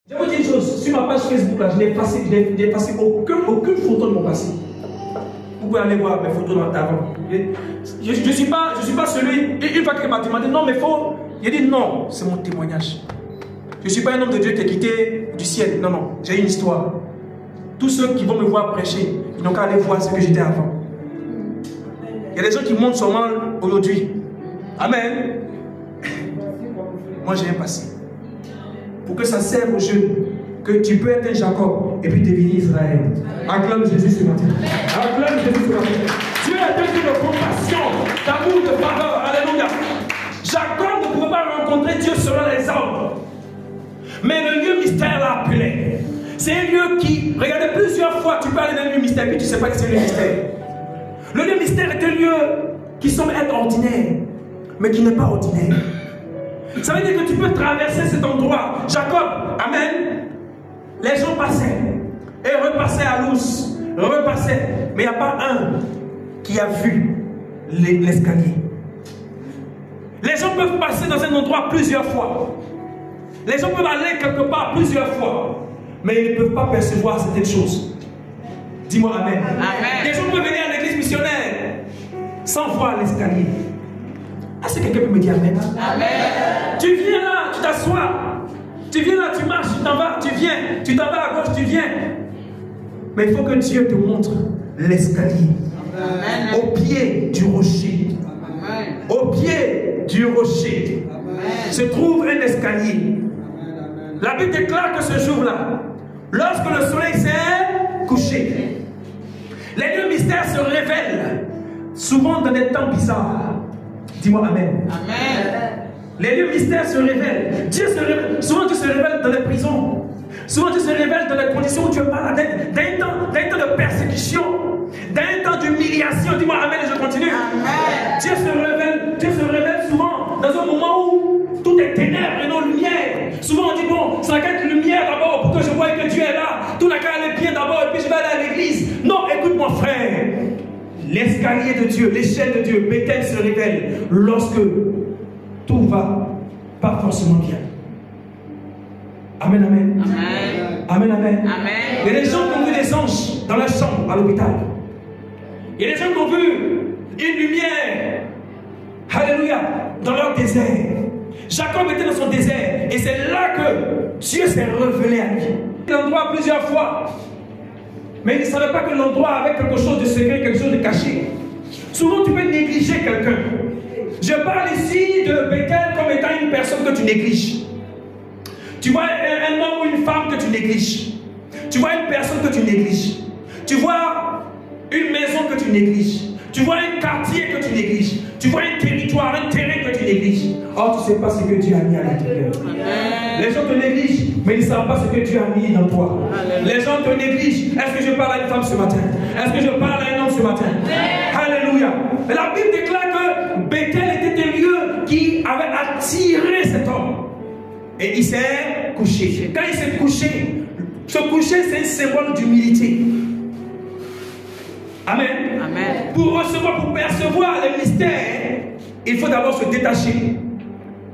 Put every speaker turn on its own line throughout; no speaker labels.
Je vais vous dire une chose, sur ma page Facebook, là, je n'ai effacé aucune photo de mon passé. Vous pouvez aller voir mes photos d'avant. Je ne suis pas celui, une fois qu'il m'a demandé, non mais faut, j'ai dit non, c'est mon témoignage. Je ne suis pas un homme de Dieu qui est quitté du ciel, non, non, j'ai une histoire. Tous ceux qui vont me voir prêcher, ils n'ont qu'à aller voir ce que j'étais avant. Il y a des gens qui montent seulement aujourd'hui. Amen. Moi j'ai un passé. Pour que ça serve aux jeunes, que tu peux être un Jacob et puis devenir Israël. Acclame Jésus ce matin. Acclame Jésus ce matin. Dieu est un Dieu de compassion, d'amour, de faveur. Alléluia. Jacob ne pouvait pas rencontrer Dieu selon les hommes. Mais le lieu mystère l'a appelé. C'est un lieu qui, regardez, plusieurs fois, tu peux aller dans le lieu mystère et puis tu ne sais pas que c'est le lieu mystère. Le lieu mystère est un lieu qui semble être ordinaire, mais qui n'est pas ordinaire. Ça veut dire que tu peux traverser cet endroit. Jacob, amen. Les gens passaient et repassaient à l'os, repassaient. Mais il n'y a pas un qui a vu l'escalier. Les gens peuvent passer dans un endroit plusieurs fois. Les gens peuvent aller quelque part plusieurs fois. Mais ils ne peuvent pas percevoir certaines choses. Dis-moi amen. Amen. Les gens peuvent venir à l'église missionnaire sans voir l'escalier. Est-ce que quelqu'un peut me dire amen? Amen. Tu viens là, tu t'assois. Tu viens là, tu marches, tu t'en vas, tu viens. Tu t'en vas à gauche, tu viens. Mais il faut que Dieu te montre l'escalier. Au pied du rocher. Amen. Au pied du rocher. Amen. Se trouve un escalier. La Bible déclare que ce jour-là, lorsque le soleil s'est couché, les lieux mystères se révèlent souvent dans des temps bizarres. Dis-moi amen. Amen. Les lieux mystères se révèlent. Dieu se révèle. Souvent Dieu se révèle dans les prisons. Souvent Dieu se révèle dans les conditions où tu es malade. D'un temps de persécution, d'un temps d'humiliation. Dis-moi amen et je continue. Amen. Dieu se révèle souvent dans un moment où tout est ténèbres et non lumière. Souvent on dit bon, ça n'a qu'à être lumière d'abord pour que je voie que Dieu est là. Tout n'a qu'à aller bien d'abord et puis je vais aller à l'église. Non, écoute mon frère. L'escalier de Dieu, l'échelle de Dieu, Bethel se révèle lorsque tout va pas forcément bien. Amen, amen. Amen, amen. Amen. Amen. Il y a des gens qui ont vu des anges dans la chambre à l'hôpital. Il y a des gens qui ont vu une lumière, alléluia, dans leur désert. Jacob était dans son désert et c'est là que Dieu s'est révélé à lui. L'endroit plusieurs fois. Mais il ne savait pas que l'endroit avait quelque chose de secret, quelque chose de caché. Souvent, tu peux négliger quelqu'un. Je parle ici de Bethel comme étant une personne que tu négliges. Tu vois un homme ou une femme que tu négliges. Tu vois une personne que tu négliges. Tu vois une maison que tu négliges. Tu vois un quartier que tu négliges. Tu vois un territoire, un terrain que tu négliges. Oh, tu ne sais pas ce que Dieu a mis à l'intérieur. Les gens te négligent, mais ils ne savent pas ce que Dieu a mis dans toi. Les gens te négligent. Est-ce que je parle à une femme ce matin? Est-ce que je parle à un homme ce matin? Alléluia. Mais la Bible déclare que Bethel était un lieu qui avait attiré cet homme. Et il s'est couché. Quand il s'est couché, se coucher c'est un symbole d'humilité. Amen. Amen. Pour recevoir, pour percevoir les mystères, il faut d'abord se détacher.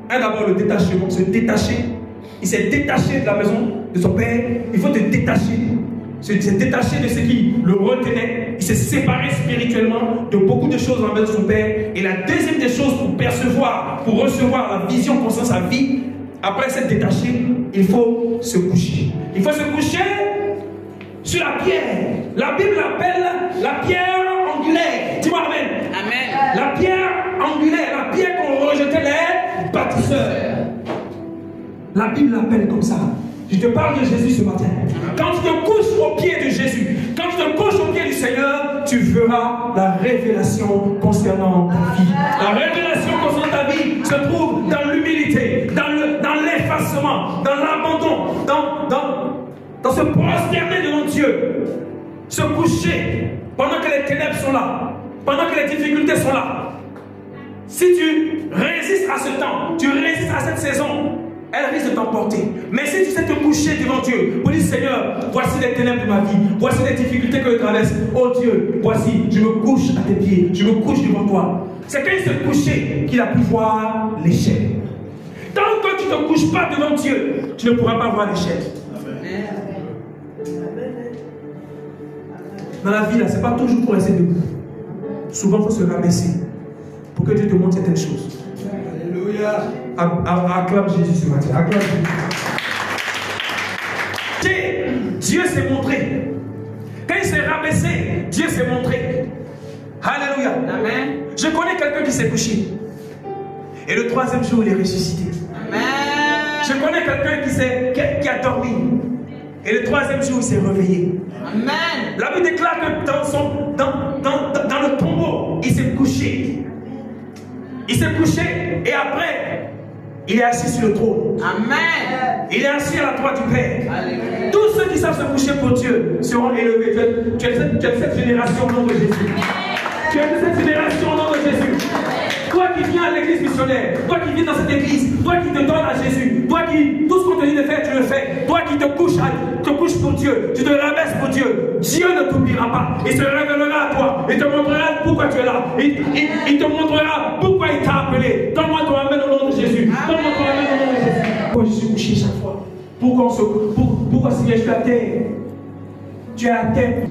D'abord le détachement, se détacher. Il s'est détaché de la maison de son père. Il faut te détacher. Se détacher de ce qui le retenait. Il s'est séparé spirituellement de beaucoup de choses dans la maison de son père. Et la deuxième des choses pour percevoir, pour recevoir la vision concernant sa vie, après s'être détaché, il faut se coucher. Il faut se coucher sur la pierre. La Bible l'appelle la pierre angulaire. Dis-moi amen. Amen. La pierre angulaire, la pierre qu'on rejetait les bâtisseurs. La Bible l'appelle comme ça. Je te parle de Jésus ce matin. Quand tu te couches au pied de Jésus, quand tu te couches au pied du Seigneur, tu verras la révélation concernant ta vie. La révélation concernant ta vie se trouve dans l'humilité, dans l'effacement, dans l'abandon, dans se prosterner devant Dieu. Se coucher pendant que les ténèbres sont là, pendant que les difficultés sont là. Si tu résistes à ce temps, tu résistes à cette saison, elle risque de t'emporter. Mais si tu sais te coucher devant Dieu, pour dire Seigneur, voici les ténèbres de ma vie, voici les difficultés que je traverse. Oh Dieu, voici, je me couche à tes pieds, je me couche devant toi. C'est quand il s'est couché qu'il a pu voir l'échelle. Tant que tu ne te couches pas devant Dieu, tu ne pourras pas voir l'échelle. dans la vie, ce n'est pas toujours pour rester debout. Souvent, il faut se rabaisser pour que Dieu te montre certaines choses. Alléluia. Acclame Jésus ce matin. Acclame Jésus. Dieu s'est montré. Quand il s'est rabaissé, Dieu s'est montré. Alléluia. Amen. Je connais quelqu'un qui s'est couché. Et le troisième jour, il est ressuscité. Amen. Je connais quelqu'un qui a dormi. Et le troisième jour, il s'est réveillé. Amen. La Bible déclare que dans le tombeau, il s'est couché. Il s'est couché et après, il est assis sur le trône. Amen. Il est assis à la droite du Père. Alléluia. Tous ceux qui savent se coucher pour Dieu seront élevés. Tu es de cette génération au nom de Jésus. Tu es de cette génération au nom de Jésus. Toi qui viens à l'église missionnaire, toi qui viens dans cette église, toi qui te donnes à Jésus, toi qui, tout ce qu'on te dit de faire, tu le fais. Toi qui te couches pour Dieu, tu te rabaisses pour Dieu. Dieu ne t'oubliera pas. Il se révélera à toi. Il te montrera pourquoi tu es là. Il te montrera pourquoi il t'a appelé. Donne-moi ton amen au nom de Jésus. Donne-moi ton amen au nom de Jésus. Pourquoi je suis couché chaque fois? Pourquoi Seigneur, je suis à terre? Tu es à terre.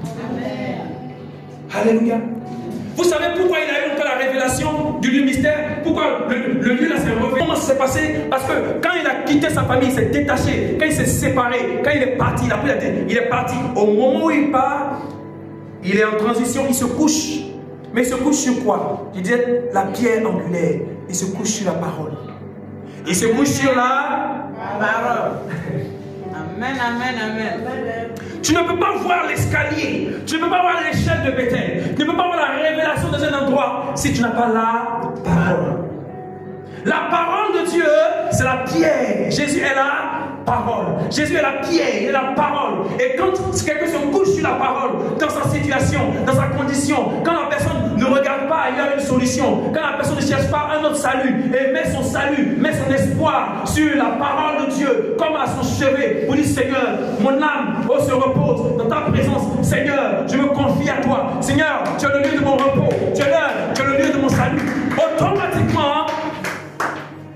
Alléluia. Vous savez pourquoi il a eu longtemps la révélation du lieu mystère? Pourquoi le lieu là s'est révélé? Comment ça s'est passé? Parce que quand il a quitté sa famille, il s'est détaché. Quand il s'est séparé, quand il est parti, il est parti. Au moment où il part, il est en transition, il se couche. Mais il se couche sur quoi? Il dit la pierre angulaire. Il se couche sur la parole. Il se couche sur la parole. Amen, amen, amen. Tu ne peux pas voir l'escalier, tu ne peux pas voir l'échelle de Bethel, tu ne peux pas voir la révélation dans un endroit si tu n'as pas la parole. La parole de Dieu, c'est la pierre. Jésus est la parole. Jésus est la pierre, il est la parole. Et quand quelqu'un se couche sur la parole, dans sa situation, dans sa condition, quand la personne ne regarde pas, il y a une solution. Quand la personne ne cherche pas un autre salut, et met son salut, met son espoir sur la parole de Dieu, comme à son chevet, pour dire Seigneur, mon âme se repose dans ta présence. Seigneur, je me confie à toi. Seigneur, tu es le lieu de mon repos. Tu es le lieu de mon salut. Automatiquement,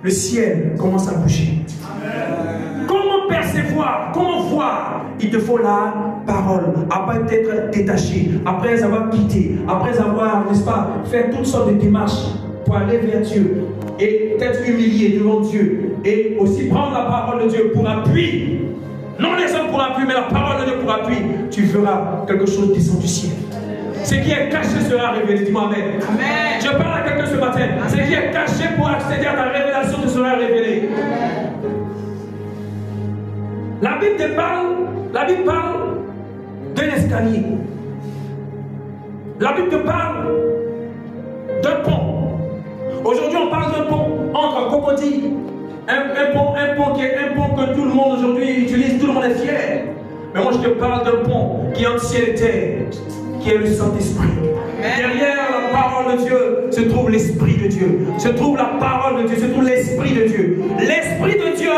le ciel commence à bouger. Amen. Comment percevoir, comment voir? Il te faut la parole. Après être détaché, après avoir quitté, après avoir, n'est-ce pas, fait toutes sortes de démarches pour aller vers Dieu et être humilié devant Dieu et aussi prendre la parole de Dieu pour appui. Non les hommes pour appui, mais la parole de Dieu pour appui. Tu verras quelque chose descendre du ciel. Ce qui est caché sera révélé. Dis-moi Amen. Amen. Je parle à quelqu'un ce matin. Amen. Ce qui est caché pour accéder à ta révélation te sera révélé. Amen. La Bible parle d'un escalier. La Bible te parle d'un pont. Aujourd'hui, on parle d'un pont entre crocodiles. Un pont que tout le monde aujourd'hui utilise, tout le monde est fier. Mais moi, je te parle d'un pont qui est entre ciel et terre, qui est le Saint-Esprit. Derrière la parole de Dieu se trouve l'Esprit de Dieu. Se trouve la parole de Dieu, se trouve l'Esprit de Dieu. L'Esprit de Dieu,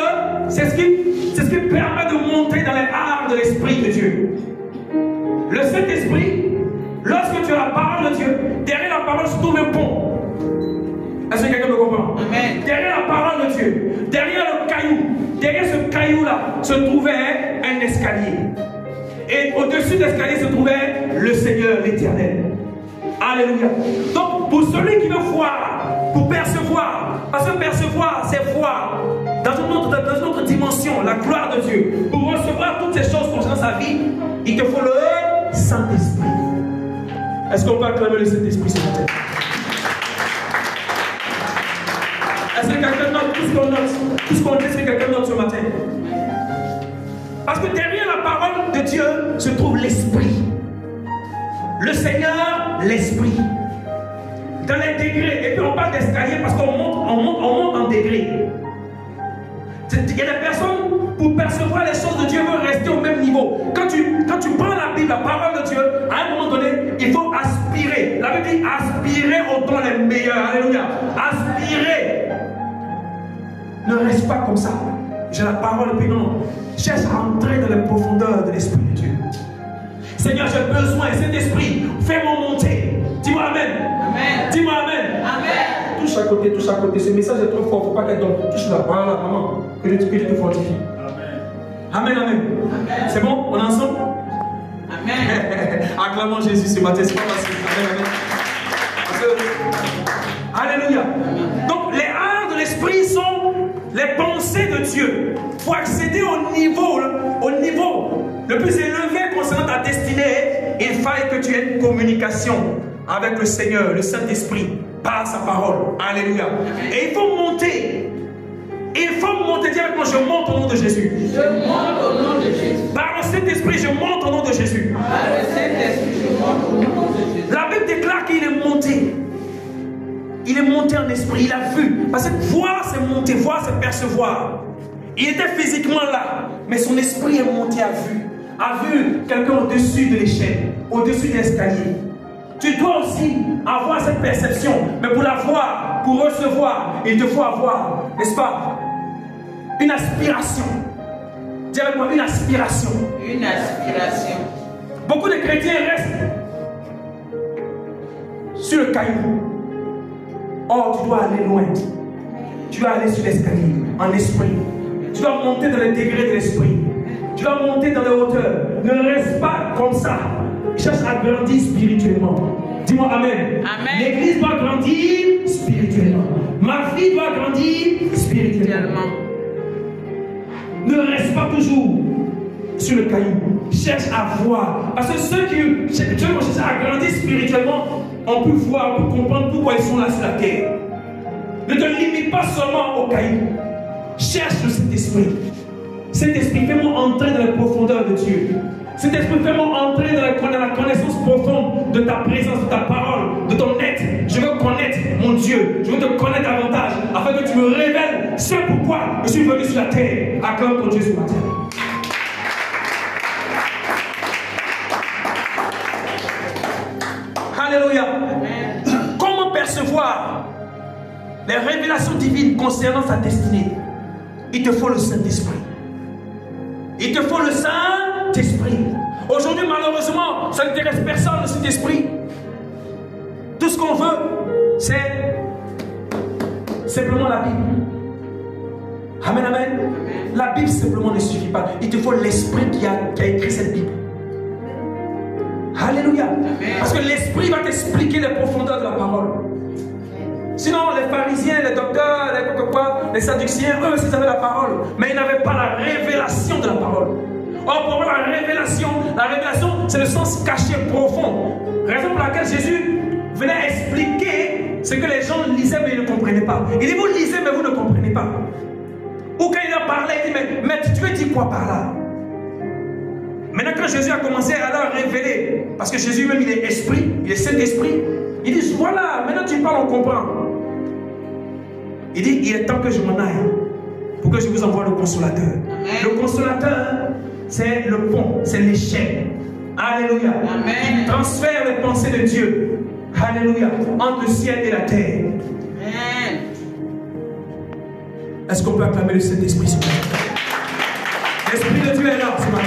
c'est ce qui permet de monter dans les arts de l'Esprit de Dieu. Le Saint-Esprit, lorsque tu as la parole de Dieu, derrière la parole se trouve un pont. Est-ce que quelqu'un me comprend? Amen. Derrière la parole de Dieu, derrière le caillou, derrière ce caillou-là se trouvait un escalier. Et au-dessus de l'escalier se trouvait le Seigneur, l'Éternel. Alléluia. Donc, pour celui qui veut voir, pour percevoir, parce que percevoir, c'est voir dans une autre dimension, la gloire de Dieu. Pour recevoir toutes ces choses concernant sa vie, il te faut le Saint-Esprit. Est-ce qu'on peut acclamer le Saint-Esprit ce matin? Est-ce que quelqu'un note tout ce qu'on dit, est-ce que quelqu'un note ce matin? Parce que derrière la parole de Dieu se trouve l'Esprit. Le Seigneur, l'Esprit. Dans les degrés. Et puis on parle d'escalier parce qu'on monte en degrés. Il y a des personnes, pour percevoir les choses de Dieu, veulent rester au même niveau. Quand tu prends la Bible, la parole de Dieu, à un moment donné, il faut aspirer. La Bible dit aspirer aux dons les meilleurs. Alléluia. Aspirer. Ne reste pas comme ça. J'ai la parole, puis non. Cherche à entrer dans les profondeurs de l'Esprit de Dieu. Seigneur, j'ai besoin, cet esprit, fais-moi monter. Dis-moi Amen. Amen. Dis-moi Amen. Amen. Touche à côté, touche à côté. Ce message est trop fort, il ne faut pas qu'elle tombe. Touche là, voilà, maman. Que Dieu te fortifie. Amen. Amen, amen. Amen. C'est bon? On est ensemble? Amen. Acclamons Jésus ce matin, c'est pas facile. Amen. Alléluia. Donc les arts de l'esprit sont les pensées de Dieu. Pour accéder au niveau le plus élevé concernant ta destinée, il faille que tu aies une communication avec le Seigneur, le Saint-Esprit, par sa parole. Alléluia. Et il faut monter. Il faut monter. Dis avec moi, je monte au nom de Jésus.
Je monte au nom de Jésus.
Par le Saint-Esprit, je monte au nom de Jésus.
Par le Saint-Esprit, je monte au nom de Jésus.
La Bible déclare qu'il est monté. Il est monté en esprit, il a vu. Parce que voir, c'est monter, voir, c'est percevoir. Il était physiquement là, mais son esprit est monté a vu quelqu'un au-dessus de l'échelle, au-dessus de l'escalier. Tu dois aussi avoir cette perception, mais pour la voir, pour recevoir, il te faut avoir, n'est-ce pas, une aspiration. Dis avec moi, une aspiration.
Une aspiration.
Beaucoup de chrétiens restent sur le caillou. Or, tu dois aller loin. Tu dois aller sur l'escalier, en esprit. Tu dois monter dans les degrés de l'esprit. Tu dois monter dans les hauteurs. Ne reste pas comme ça. Cherche à grandir spirituellement. Dis-moi Amen.
Amen.
L'église doit grandir spirituellement. Ma fille doit grandir spirituellement. Ne reste pas toujours sur le caillou. Cherche à voir. Parce que ceux qui cherchent à grandir spirituellement, on peut voir, on peut comprendre pourquoi ils sont là sur la terre. Ne te limite pas seulement au caillou. Cherche le Saint-Esprit. Saint-Esprit, fais-moi entrer dans la profondeur de Dieu. Saint-Esprit, fais-moi entrer dans la connaissance profonde de ta présence, de ta parole, de ton être. Je veux connaître mon Dieu. Je veux te connaître davantage afin que tu me révèles ce pourquoi je suis venu sur la terre. Acclame ton Dieu ce matin. Alléluia. Comment percevoir les révélations divines concernant sa destinée? Il te faut le Saint-Esprit. Il te faut le Saint-Esprit. Aujourd'hui, malheureusement, ça n'intéresse personne, le Saint-Esprit. Tout ce qu'on veut, c'est simplement la Bible. Amen, amen. La Bible simplement ne suffit pas. Il te faut l'Esprit qui a écrit cette Bible. Alléluia. Parce que l'Esprit va t'expliquer les profondeurs de la parole. Sinon, les pharisiens, les docteurs, les sadduciens, eux aussi avaient la parole, mais ils n'avaient pas la révélation de la parole. Or, pour avoir la révélation, c'est le sens caché profond. Raison pour laquelle Jésus venait expliquer ce que les gens lisaient, mais ils ne comprenaient pas. Il dit, vous lisez, mais vous ne comprenez pas. Ou quand il a parlé, il dit, mais tu veux dire quoi par là? Maintenant, quand Jésus a commencé à leur révéler, parce que Jésus même, il est esprit, il est Saint-Esprit, il dit, voilà, maintenant tu parles, on comprend. Il dit, il est temps que je m'en aille, pour que je vous envoie le consolateur. Amen. Le consolateur, c'est le pont, c'est l'échelle. Alléluia. Amen. Il transfère les pensées de Dieu. Alléluia. Entre le ciel et la terre. Amen. Est-ce qu'on peut acclamer le Saint-Esprit ce matin? L'Esprit de Dieu est là ce matin.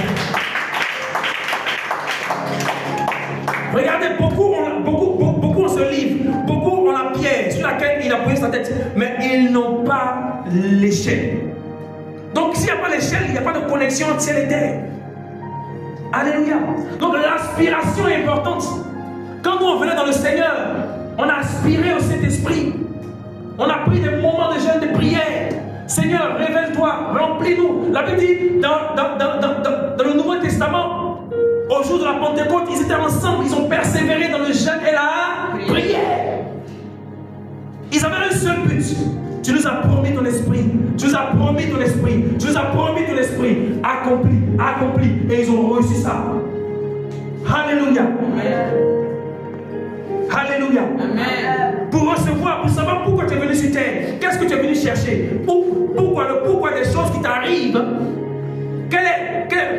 Regardez, beaucoup ont ce livre, beaucoup ont la pierre sur laquelle il a posé sa tête, mais ils n'ont pas l'échelle. Donc s'il n'y a pas l'échelle, il n'y a pas de connexion entre ciel et terre. Alléluia. Donc l'aspiration est importante. Quand nous on venait dans le Seigneur, on a aspiré au Saint-Esprit. On a pris des moments de jeûne, de prière. Seigneur, révèle-toi, remplis-nous. La Bible dit dans le Nouveau Testament, au jour de la Pentecôte, ils étaient ensemble, ils ont persévéré dans le jeûne et la prière. Ils avaient un seul but. Tu nous as promis ton esprit. Tu nous as promis ton esprit. Tu nous as promis ton esprit. Accompli, accompli. Et ils ont reçu ça. Alléluia. Amen. Alléluia. Amen. Pour recevoir, pour savoir pourquoi tu es venu sur terre. Qu'est-ce que tu es venu chercher? Pourquoi des choses qui t'arrivent?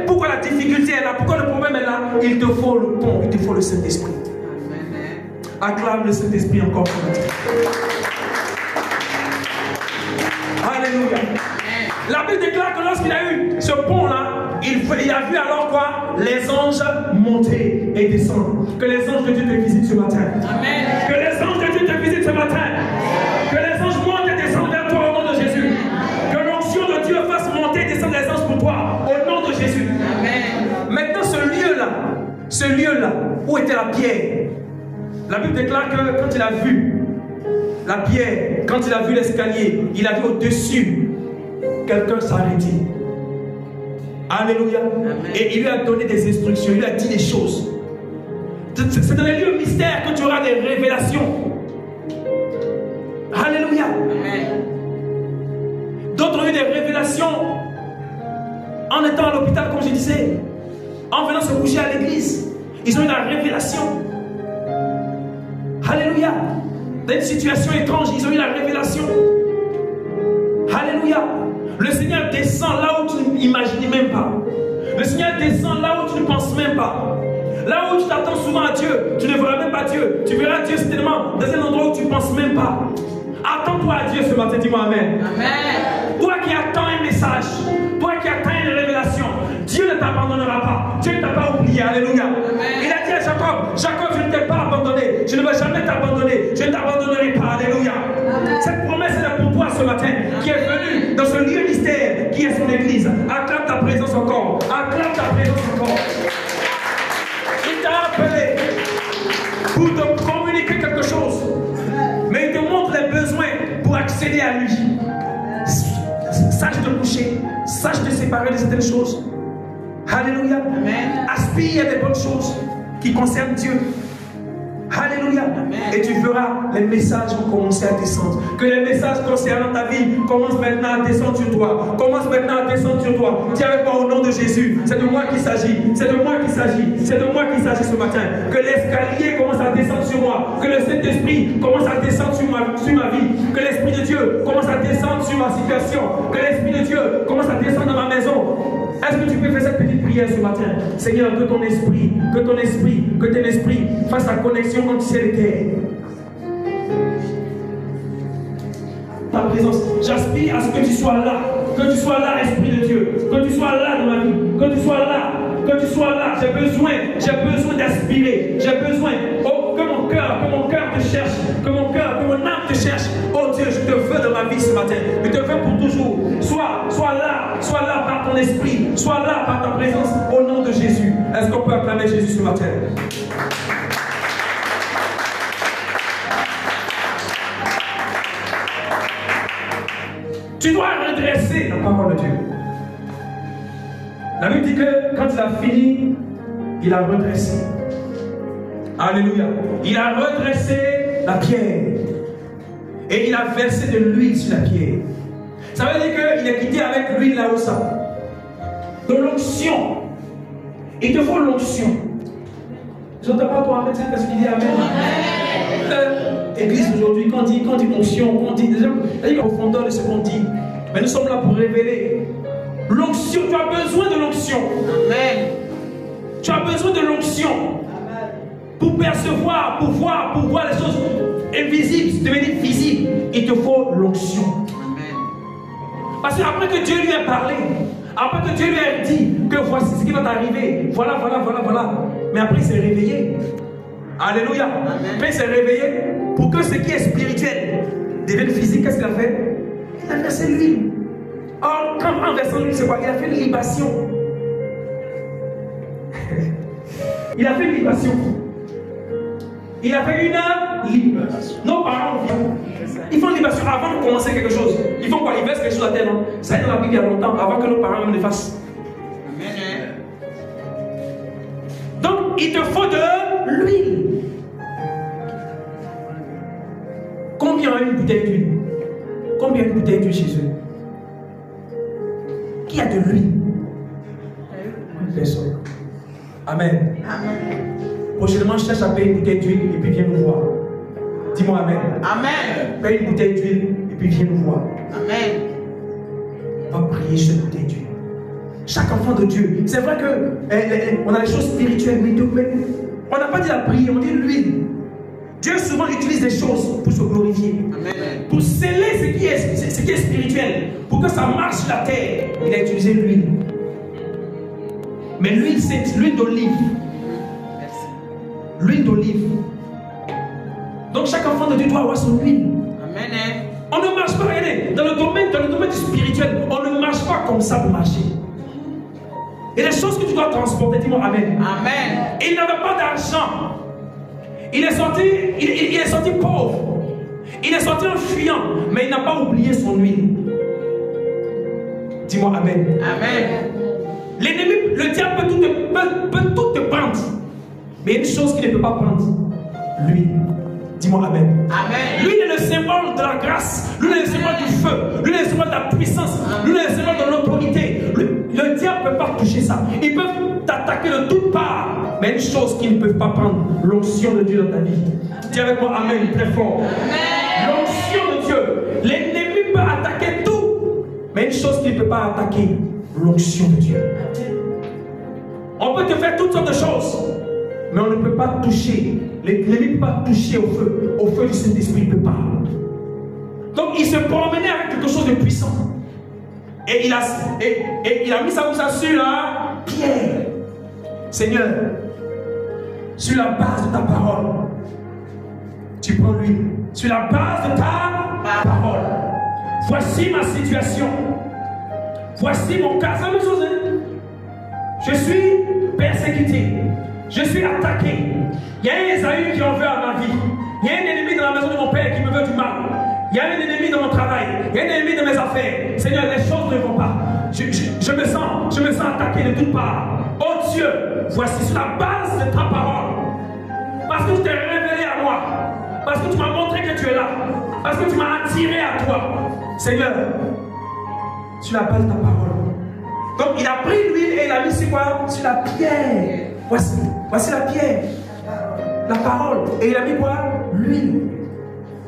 Pourquoi la difficulté est là? Pourquoi le problème est là? Il te faut le pont, il te faut le Saint-Esprit. Acclame le Saint-Esprit encore pour nous. Alléluia. La Bible déclare que lorsqu'il a eu ce pont-là, il a vu alors quoi? Les anges monter et descendre. Que les anges de Dieu te visitent ce matin. Amen. Que les anges de Dieu te visitent ce matin. Que les anges montent et descendent vers toi au nom de Jésus. Que l'onction de Dieu fasse monter et descendre les anges pour toi au nom de Jésus. Amen. Maintenant, ce ce lieu-là, où était la pierre, la Bible déclare que quand il a vu la pierre, quand il a vu l'escalier, il a vu au-dessus quelqu'un s'arrêter. Alléluia. Et il lui a donné des instructions, il lui a dit des choses. C'est dans les lieux mystères que tu auras des révélations. Alléluia. D'autres ont eu des révélations en étant à l'hôpital, comme je disais, en venant se coucher à l'église. Ils ont eu la révélation. Alléluia. Dans une situation étrange, ils ont eu la révélation. Alléluia. Le Seigneur descend là où tu n'imagines même pas. Le Seigneur descend là où tu ne penses même pas. Là où tu t'attends souvent à Dieu, tu ne verras même pas Dieu. Tu verras Dieu certainement dans un endroit où tu ne penses même pas. Attends-toi à Dieu ce matin, dis-moi Amen. Amen. Toi qui attends un message, toi qui attends une révélation, Dieu ne t'abandonnera pas. Dieu ne t'a pas oublié. Alléluia. Amen. Il a dit à Jacob, Jacob, je ne t'ai pas abandonné. Je ne vais jamais t'abandonner. Je ne t'abandonnerai pas. Alléluia. Amen. Cette promesse est pour toi ce matin, qui est venue dans ce lieu mystère qui est son église. Acclame ta présence encore. Acclame ta présence encore. Il t'a appelé pour te communiquer quelque chose. Mais il te montre les besoins pour accéder à lui. Sache te coucher, sache te séparer de certaines choses. Alléluia. Amen. Aspire à des bonnes choses qui concernent Dieu. Alléluia. Amen. Et tu verras les messages vont commencer à descendre. Que les messages concernant ta vie commencent maintenant à descendre sur toi. Commence maintenant à descendre sur toi. Dis avec moi au nom de Jésus. C'est de moi qu'il s'agit. C'est de moi qu'il s'agit. C'est de moi qu'il s'agit ce matin. Que l'escalier commence à descendre sur moi. Que le Saint-Esprit commence à descendre sur ma vie. Que l'Esprit de Dieu commence à descendre sur ma situation. Que l'Esprit de Dieu commence à descendre dans ma maison. Est-ce que tu peux faire cette petite prière ce matin? Seigneur, que ton esprit, que ton esprit fasse la connexion entre ciel et terre. Ta présence, j'aspire à ce que tu sois là. Que tu sois là, Esprit de Dieu. Que tu sois là dans ma vie. Que tu sois là. Que tu sois là. J'ai besoin d'aspirer. J'ai besoin, oh, que mon cœur te cherche. Que mon âme te cherche. Oh Dieu, je te veux dans ma vie ce matin. Je te veux pour toujours. Sois là par ton esprit. Sois là par ta présence. Au nom de Jésus. Est-ce qu'on peut acclamer Jésus ce matin? Tu dois redresser la parole de Dieu. La Bible dit que quand il a fini, il a redressé. Alléluia. Il a redressé la pierre. Et il a versé de l'huile sur la pierre. Ça veut dire qu'il est quitté avec l'huile là où ça. De l'onction. Il te faut l'onction. Je n'entends pas toi avec ce qu'il dit Amen. Église aujourd'hui, quand on dit onction, on dit déjà, il y a une profondeur de ce qu'on dit. Mais nous sommes là pour révéler. L'onction, tu as besoin de l'onction. Amen. Tu as besoin de l'onction. Pour percevoir, pour voir les choses invisibles, devenir visibles. Il te faut l'onction. Parce qu'après que Dieu lui a parlé, après que Dieu lui a dit que voici ce qui va t'arriver, voilà. Mais après il s'est réveillé. Alléluia. Après il s'est réveillé pour que ce qui est spirituel devienne physique. Qu'est-ce qu'il a fait? Il a versé l'huile. Or, quand en versant l'huile, c'est quoi? Il a fait une libation. Il a fait une libation. Il a fait une libation. Nos parents, ils font une libation avant de commencer quelque chose. Ils font quoi? Ils versent quelque chose à terre, non? Ça a été dans la Bible il y a longtemps, avant que nos parents le fassent. Donc, il te faut de l'huile. Combien a une bouteille d'huile? Combien a une bouteille d'huile chez eux? Qui a de l'huile? Personne. Amen. Prochainement, je cherche à payer une bouteille d'huile et puis viens nous voir. Dis-moi Amen. Amen. Paye une bouteille d'huile et puis viens nous voir. Amen. On va prier sur cette bouteille d'huile. Chaque enfant de Dieu. C'est vrai que on a les choses spirituelles, mais on n'a pas dit la prière, on dit l'huile. Dieu souvent utilise des choses pour se glorifier. Amen. Pour sceller ce qui est spirituel. Pour que ça marche sur la terre, il a utilisé l'huile. Mais l'huile, c'est l'huile d'olive. L'huile d'olive. Donc chaque enfant de Dieu doit avoir son huile. Amen. On ne marche pas, regardez, dans le domaine du spirituel, on ne marche pas comme ça pour marcher. Il y a des choses que tu dois transporter. Dis-moi Amen.
Amen.
Il n'avait pas d'argent. Il est sorti pauvre. Il est sorti en fuyant. Mais il n'a pas oublié son huile. Dis-moi Amen. Amen. L'ennemi, le diable peut tout te prendre. Mais il y a une chose qu'il ne peut pas prendre. L'huile. Dis-moi Amen. Amen. L'huile est le symbole de la grâce. L'huile est le symbole du feu. L'huile est le symbole de la puissance. L'huile est le symbole de l'autorité. Le diable ne peut pas toucher ça. Ils peuvent t'attaquer de toutes parts. Mais une chose qu'ils ne peuvent pas prendre, l'onction de Dieu dans ta vie. Dis avec moi Amen très fort. L'onction de Dieu. L'ennemi peut attaquer tout. Mais une chose qu'il ne peut pas attaquer, l'onction de Dieu. On peut te faire toutes sortes de choses. Mais on ne peut pas toucher. L'ennemi ne peut pas toucher au feu. Au feu du Saint-Esprit, il ne peut pas. Donc il se promenait avec quelque chose de puissant. Et il a mis sa bouche sur la pierre. Seigneur, sur la base de ta parole, tu prends l'huile. Sur la base de ta parole. Voici ma situation. Voici mon cas. C'est la même chose. Je suis persécuté. Je suis attaqué. Il y a un Esaü qui en veut à ma vie. Il y a un ennemi dans la maison de mon père qui me veut du mal. Il y a un ennemi dans mon travail. Il y a un ennemi dans mes affaires. Seigneur, les choses ne vont pas. Je me sens attaqué de toutes parts. Oh Dieu, voici sur la base de ta parole. Parce que tu t'es révélé à moi. Parce que tu m'as montré que tu es là. Parce que tu m'as attiré à toi. Seigneur, sur la base de ta parole. Donc il a pris l'huile et il a mis sur quoi? Sur la pierre. Voici la pierre. La parole. Et il a mis quoi? L'huile.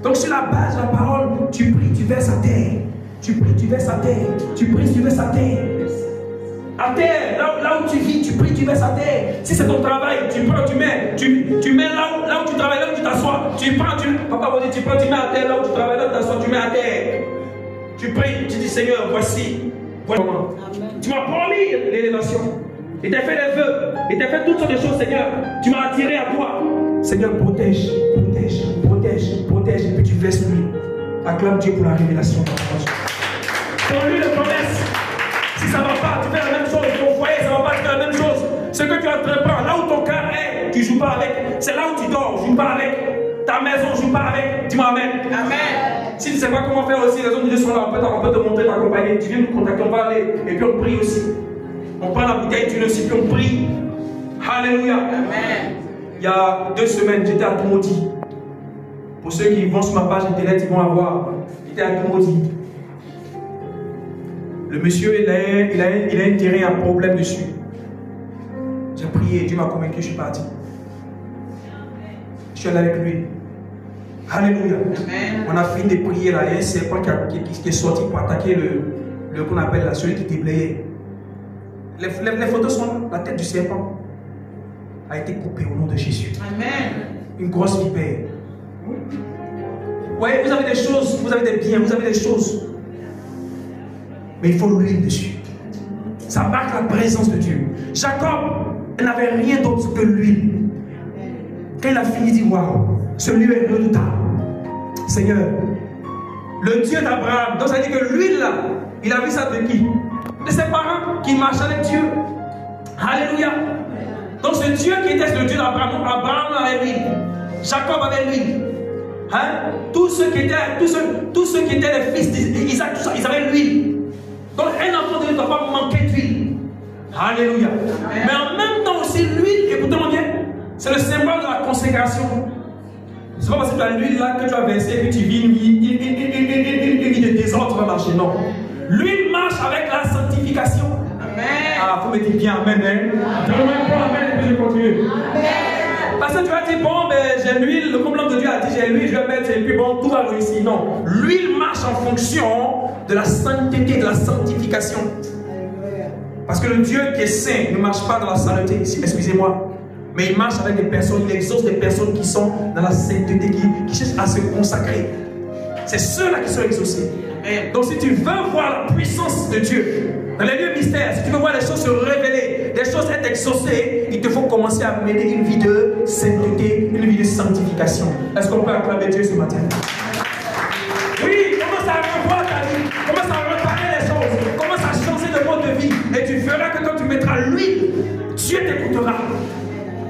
Donc sur la base de la parole, tu pries, tu verses à terre. Tu pries, tu verses à terre. Tu pries, tu verses à terre. À terre, là où tu vis, tu pries, tu verses à terre. Si c'est ton travail, tu prends, tu mets là où tu travailles, là où tu t'assois. Tu prends, papa vous dit, tu prends, tu mets à terre, là où tu travailles, là où tu t'assois, tu mets à terre. Tu pries, tu dis Seigneur, voici. Tu m'as promis l'élévation. Il t'a fait des vœux. Il t'a fait toutes sortes de choses, Seigneur. Tu m'as attiré à toi. Seigneur, protège. Et puis tu verses lui. Acclame Dieu pour la révélation. Pour lui, le promesse. Si ça ne va pas, tu fais la même chose. Ton foyer, ça ne va pas, tu fais la même chose. Ce que tu entreprends, là où ton cœur est, tu ne joues pas avec. C'est là où tu dors, joue pas avec. Ta maison, joue pas avec. Dis-moi Amen. Amen. Si tu ne sais pas comment faire aussi, les hommes de Dieu sont là. On peut te montrer, t'accompagner. Tu viens nous contacter, on va aller. Et puis on prie aussi. On prend la bouteille d'huile aussi, puis on prie. Alléluia. Amen. Il y a 2 semaines, j'étais à Tumoti. Pour ceux qui vont sur ma page internet, ils vont la voir. J'étais à Tumoti. Le monsieur, il a un terrain, un problème dessus. J'ai prié, Dieu m'a convaincu, je suis parti. Je suis allé avec lui. Alléluia. Amen. On a fini de prier là. Il y a un serpent qui est sorti pour attaquer le qu'on appelle celui qui déblayait. Les photos sont là. La tête du serpent a été coupée au nom de Jésus. Amen. Une grosse vipère. Vous voyez, vous avez des choses, vous avez des biens, vous avez des choses. Mais il faut l'huile dessus. Ça marque la présence de Dieu. Jacob n'avait rien d'autre que l'huile. Quand il a fini, il dit waouh, ce lieu est redoutable. Seigneur, le Dieu d'Abraham. Donc ça veut dire que l'huile là, il a vu ça de qui? De ses parents qui marchaient avec Dieu. Alléluia. Donc ce Dieu qui était le Dieu d'Abraham, Abraham avait l'huile. Jacob avait l'huile. Hein? Tous ceux qui étaient les fils d'Isaac, ils avaient l'huile. Donc un enfant de Dieu ne doit pas manquer d'huile. Alléluia. Mais en même temps aussi l'huile, écoutez-moi bien, c'est le symbole de la consécration. C'est pas parce que tu as l'huile là que tu as versé et que tu vis une vie de désordre, tu vas marcher. Non. L'huile marche avec la sanctification. Amen. Ah, faut me dire bien Amen. Donne-moi un peu Amen et puis je continue. Amen. Parce que tu vas dire, bon, ben, j'ai l'huile, comme l'homme de Dieu a dit, j'ai l'huile, je vais mettre, et puis bon, tout va réussir. Non. L'huile marche en fonction de la sainteté, de la sanctification. Parce que le Dieu qui est saint ne marche pas dans la saleté, excusez-moi. Mais il marche avec des personnes, il exauce des personnes qui sont dans la sainteté, qui cherchent à se consacrer. C'est ceux-là qui sont exaucés. Donc si tu veux voir la puissance de Dieu, dans les lieux mystères, si tu veux voir les choses se révéler, les choses être exaucées, il te faut commencer à mener une vie de sainteté, une vie de sanctification. Est-ce qu'on peut acclamer Dieu ce matin? Oui, commence à revoir ta vie, commence à reparler les choses, commence à changer de mode de vie, et tu verras que quand tu mettras l'huile Dieu t'écoutera.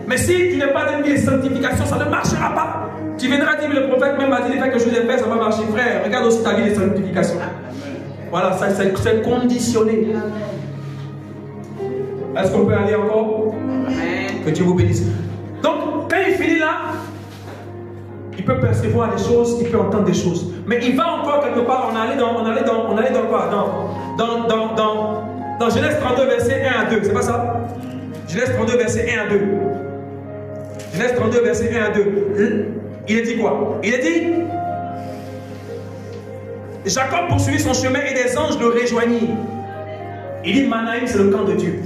Mais si tu n'es pas dans une sanctification, ça ne marchera pas. Tu viendras dire, le prophète même m'a dit, fait que je l'ai fait, ça va marcher. Frère, regarde aussi ta vie de sanctification. Voilà, ça c'est conditionné. Est-ce qu'on peut aller encore? Que Dieu vous bénisse. Donc, quand il finit là, il peut percevoir des choses, il peut entendre des choses. Mais il va encore quelque part, on allait dans quoi? Dans Genèse 32, verset 1 à 2. C'est pas ça? Genèse 32, verset 1 à 2. Genèse 32, verset 1 à 2. Il a dit quoi? Il a dit, Jacob poursuivit son chemin et des anges le rejoignirent. Il dit, Manaïm, c'est le camp de Dieu.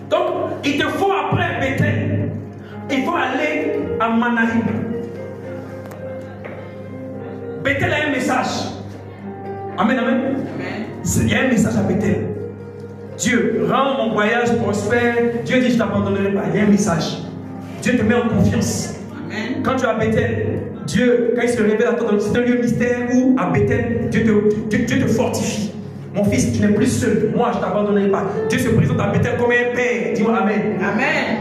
Donc, il te faut après Bethel, il faut aller à Manaïm. Bethel a un message. Amen, amen. Il y a un message à Bethel. Dieu, rends mon voyage prospère. Dieu dit, je ne t'abandonnerai pas. Il y a un message. Dieu te met en confiance. Amen. Quand tu es à Bethel, Dieu, quand il se révèle à toi, c'est un lieu mystère où à Bethel, Dieu te fortifie. Mon fils, tu n'es plus seul. Moi, je ne t'abandonnerai pas. Dieu se présente à Bethel comme un père. Dis-moi Amen. Amen.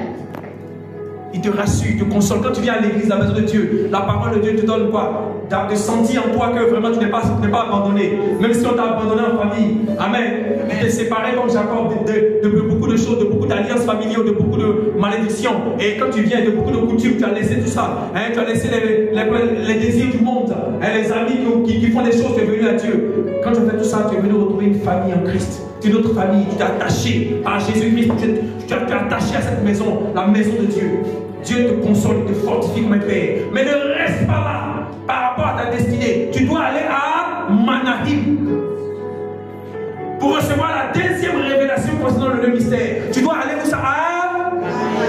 Il te rassure, il te console. Quand tu viens à l'église, la maison de Dieu, la parole de Dieu te donne quoi? De sentir en toi que vraiment tu n'es pas abandonné. Même si on t'a abandonné en famille. Amen. Tu t'es séparé comme Jacob de beaucoup de choses, de beaucoup d'alliances familiales, de beaucoup de malédictions. Et quand tu viens de beaucoup de coutumes, tu as laissé tout ça. Hein, tu as laissé les désirs du monde. Hein, les amis qui font des choses, tu es venu à Dieu. Quand tu as fait tout ça, tu es venu retrouver une famille en Christ. C'est notre famille, tu t'es attaché à Jésus-Christ, tu t'es attaché à cette maison, la maison de Dieu. Dieu te console, te fortifie comme un père. Mais ne reste pas là par rapport à ta destinée. Tu dois aller à Manaïm pour recevoir la deuxième révélation concernant le mystère. Tu dois aller où ça?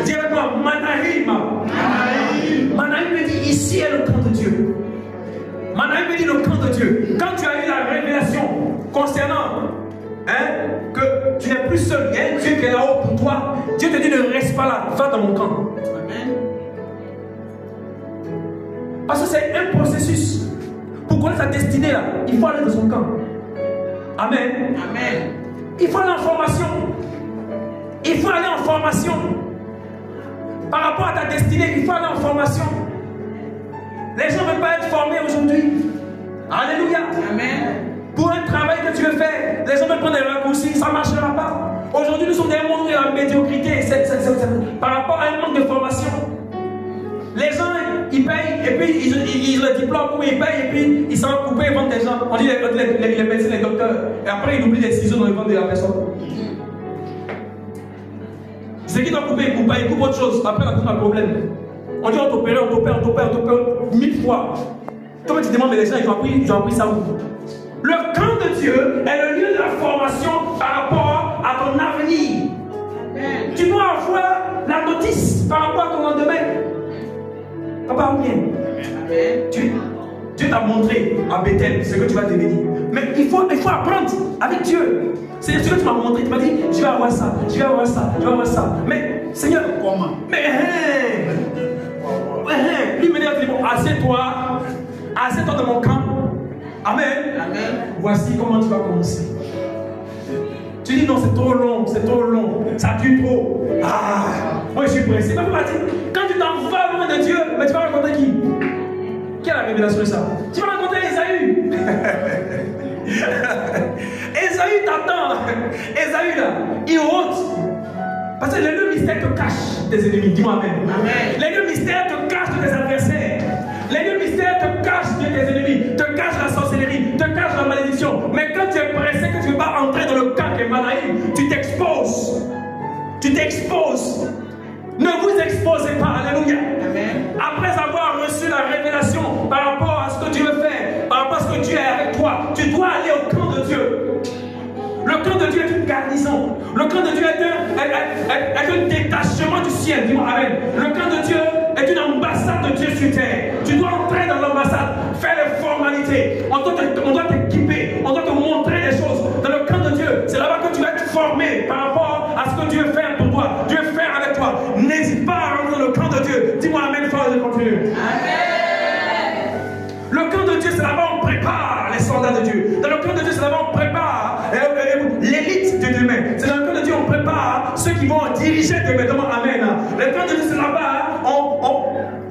Dis avec moi, Manaïm. Manaïm me dit, ici est le camp de Dieu. Manaïm me dit le camp de Dieu. Quand tu as eu la révélation concernant que tu n'es plus seul, il y a un Dieu qui est là-haut pour toi. Dieu te dit ne reste pas là, va dans mon camp. Amen. Parce que c'est un processus. Pour connaître sa destinée là, il faut aller dans son camp. Amen. Amen. Il faut aller en formation. Il faut aller en formation. Par rapport à ta destinée, il faut aller en formation. Les gens ne veulent pas être formés aujourd'hui. Alléluia. Amen. Pour un travail que tu veux faire, les gens veulent prendre des raccourcis, ça ne marchera pas. Aujourd'hui, nous sommes dans un monde où il y a la médiocrité par rapport à un manque de formation. Les gens, ils payent et puis ils ont le diplôme, ils payent et puis ils s'en coupent et vendent des gens. On dit les médecins, les docteurs, et après ils oublient les ciseaux dans le ventre de la personne. C'est qui doit couper, ils coupent pas, ils coupent autre chose. Après, on a tout un problème. On dit on t'opère 1000 fois. Comment tu demandes, mais les gens, ils ont appris ça où? Le camp de Dieu est le lieu de la formation par rapport à ton avenir. Amen. Tu dois avoir la notice par rapport à ton lendemain. Papa, ou bien? Dieu t'a montré à Bethel ce que tu vas devenir. Mais il faut apprendre avec Dieu. C'est ce que tu m'as montré. Tu m'as dit, je vais avoir ça, je vais avoir ça, je vais avoir ça. Mais, Seigneur, comment? Mais, lui me dit, bon, assieds-toi dans mon camp. Amen. Amen. Voici comment tu vas commencer. Tu dis non, c'est trop long, ça dure trop. Moi je suis pressé. Mais quand tu t'en vas loin de Dieu, mais tu vas raconter qui? Qui a la révélation de ça? Tu vas raconter Esaü. Esaü t'attend. Esaü là, il ôte. Parce que les lieux mystères te cachent tes ennemis. Dis-moi Amen. Amen. Les lieux mystères te cachent tes adversaires. Les lieux mystères te cachent de tes ennemis, te cachent la sorcellerie, te cachent la malédiction. Mais quand tu es pressé, que tu ne veux pas entrer dans le camp qui est Manaïm, tu t'exposes. Tu t'exposes. Ne vous exposez pas. Alléluia. Amen. Après avoir reçu la révélation par rapport à ce que Dieu veut faire, par rapport à ce que Dieu est avec toi, tu dois aller au camp de Dieu. Le camp de Dieu est une garnison. Le camp de Dieu est un détachement du ciel. Dis-moi Amen. Le camp de Dieu est une ambassade de Dieu sur terre. Tu dois entrer dans l'ambassade, faire les formalités. On doit t'équiper, on doit te montrer des choses. Dans le camp de Dieu, c'est là-bas que tu vas être formé par rapport à ce que Dieu fait pour toi. Dieu fait avec toi. N'hésite pas à rentrer dans le camp de Dieu. Dis-moi Amen, fort et continue. Amen. Le camp de Dieu, c'est là-bas où on prépare les soldats de Dieu. Dans le camp de Dieu, c'est là-bas où on prépare l'élite de demain. C'est dans le camp de Dieu où on prépare ceux qui vont diriger tes vêtements. Amen. Le temps de Dieu, c'est là-bas.